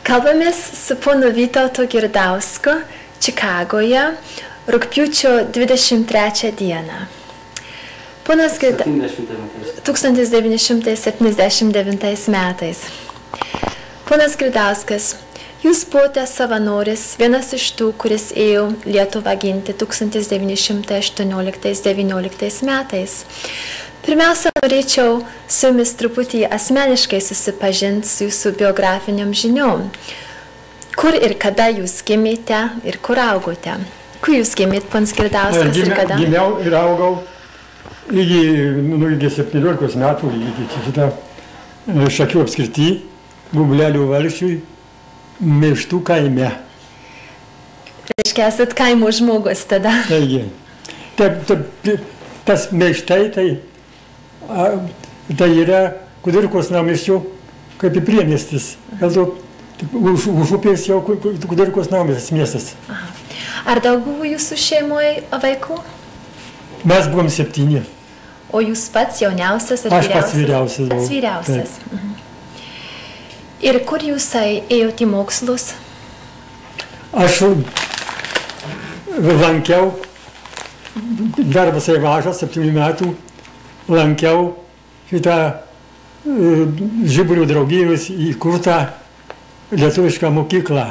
Kalbamės su ponu Vytautu Girdausku Čikagoje rugpjūčio 23 dieną. Ponas 1979 metais. Ponas Girdauskas, jūs buvote savanoris, vienas iš tų, kuris ėjo Lietuvą ginti 1918-19 metais. Pirmiausia, norėčiau su jumis truputį asmeniškai susipažinti su jūsų biografiniam žiniom. Kur ir kada jūs gimėte ir kur augote? Kur jūs gimėt, ponas Girdauskas, ir kada? Gimiau ir augau iki 17 metų, iki šitą Šakių apskirty, Bublelių valsčiui, Meištų kaime. Reiškia, esat kaimo žmogus tada. Taigi, tas Meištai, tai yra Kudirkos namiesčio kaip į priemiestis. Už upės jau Kudirkos namiestis miestas. Ar daug buvo jūsų šeimoje vaikų? Mes buvom 7. O jūs pats jauniausias ar vyriausias? Aš pats vyriausias buvau. Pats vyriausias. Ir kur jūs ėjote mokslus? Aš lankiau, dar visai mažas, 7 metų, lankiau šitą Žiburio draugijos įkurtą lietuvišką mokyklą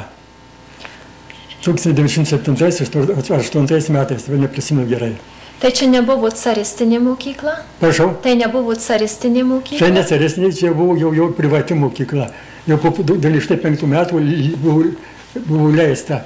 1907-1908 metais, neprisimenu gerai. Tai čia nebuvo caristinė mokykla? Prašau? Tai nebuvo caristinė mokykla? Tai ne caristinė, čia buvo jau privati mokykla. Jau po 95 metų buvo leista